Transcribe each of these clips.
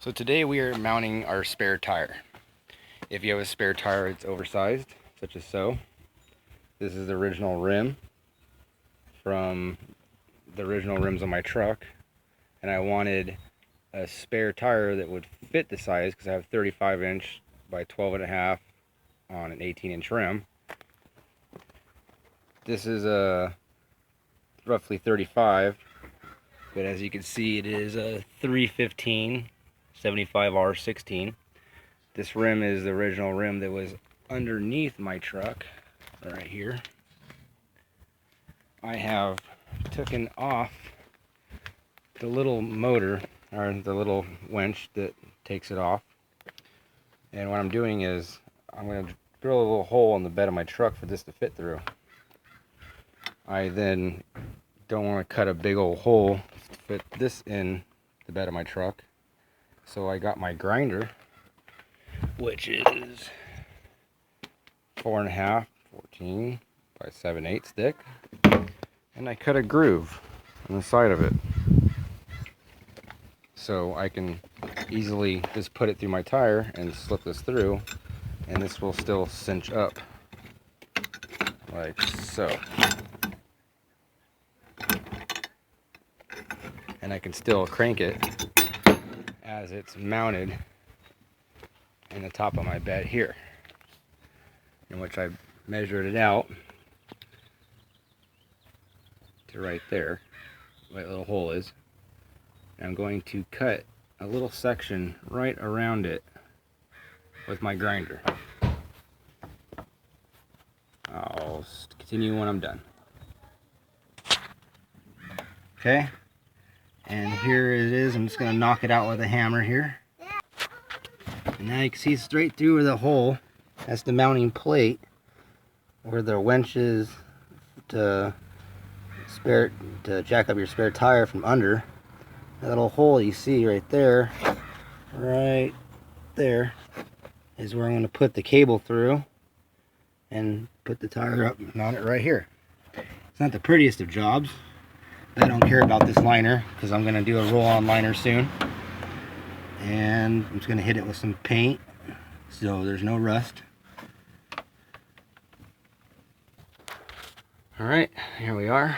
So today we are mounting our spare tire. If you have a spare tire, it's oversized, such as so. This is the original rim from the original rims on my truck, and I wanted a spare tire that would fit the size because I have 35-inch by 12.5 on an 18-inch rim. This is a roughly 35, but as you can see, it is a 315 75R16. This rim is the original rim that was underneath my truck, right here. I have taken off the little motor, or the little winch that takes it off. And what I'm doing is, I'm going to drill a little hole in the bed of my truck for this to fit through. I then don't want to cut a big old hole to fit this in the bed of my truck. So I got my grinder, which is 4.5, 14 by 7/8 thick, and I cut a groove on the side of it, so I can easily just put it through my tire and slip this through, and this will still cinch up like so, and I can still crank it as it's mounted in the top of my bed here, in which I measured it out to right there, where that little hole is. And I'm going to cut a little section right around it with my grinder. I'll continue when I'm done. Okay, and here it is. I'm just going to knock it out with a hammer here. And now you can see straight through the hole. That's the mounting plate where the winch is to jack up your spare tire from under. That little hole you see right there is where I'm going to put the cable through and put the tire up and mount it right here. It's not the prettiest of jobs, but I don't care about this liner because I'm going to do a roll-on liner soon. And I'm just going to hit it with some paint so there's no rust. Alright, here we are.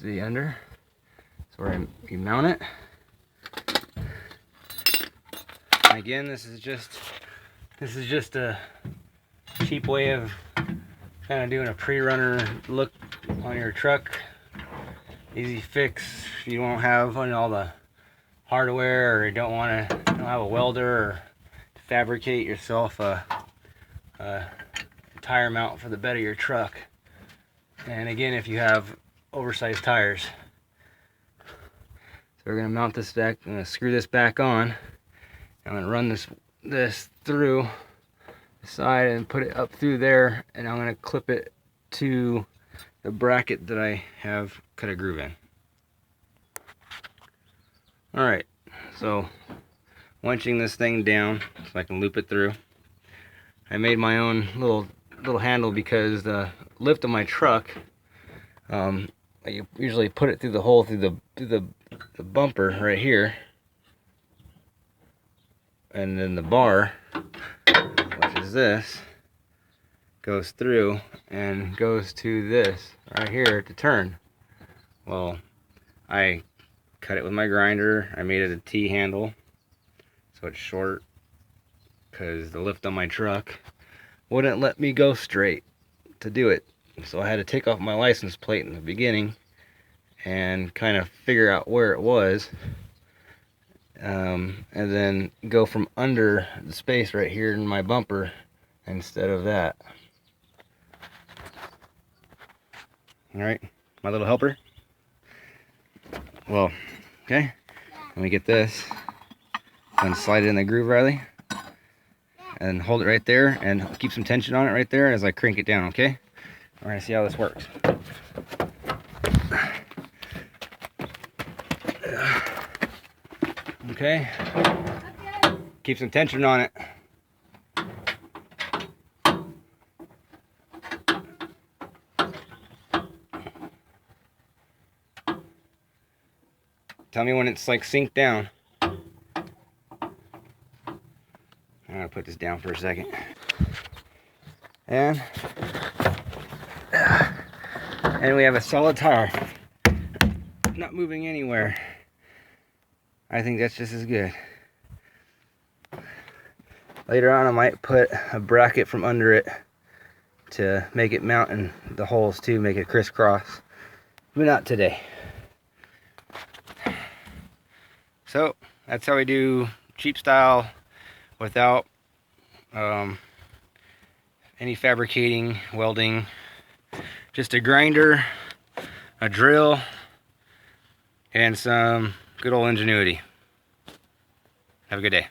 See under? That's where you mount it. And again, this is just a cheap way of kind of doing a pre-runner look on your truck. Easy fix if you don't have all the hardware, or you don't have a welder, or to fabricate yourself a tire mount for the bed of your truck. And again, if you have oversized tires. So we're going to mount this back. I'm going to screw this back on. I'm going to run this through the side and put it up through there, and I'm going to clip it to the bracket that I have cut a groove in. Alright, so winching this thing down so I can loop it through. I made my own little handle because the lift of my truck, I usually put it through the hole through the bumper right here, and then the bar, which is this, goes through and goes to this right here to turn. Well, I cut it with my grinder. I made it a T handle so it's short because the lift on my truck wouldn't let me go straight to do it. So I had to take off my license plate in the beginning and kind of figure out where it was, and then go from under the space right here in my bumper instead of that. Alright, my little helper. Well, okay, let me get this and slide it in the groove, Riley, and hold it right there and keep some tension on it right there as I crank it down. Okay, we're gonna see how this works. Okay, keep some tension on it. Tell me when it's like synced down. I'm gonna put this down for a second. And we have a solid tire. Not moving anywhere. I think that's just as good. Later on I might put a bracket from under it to make it mount in the holes too, make it crisscross. But not today. So that's how we do cheap style without any fabricating, welding. Just a grinder, a drill, and some good old ingenuity. Have a good day.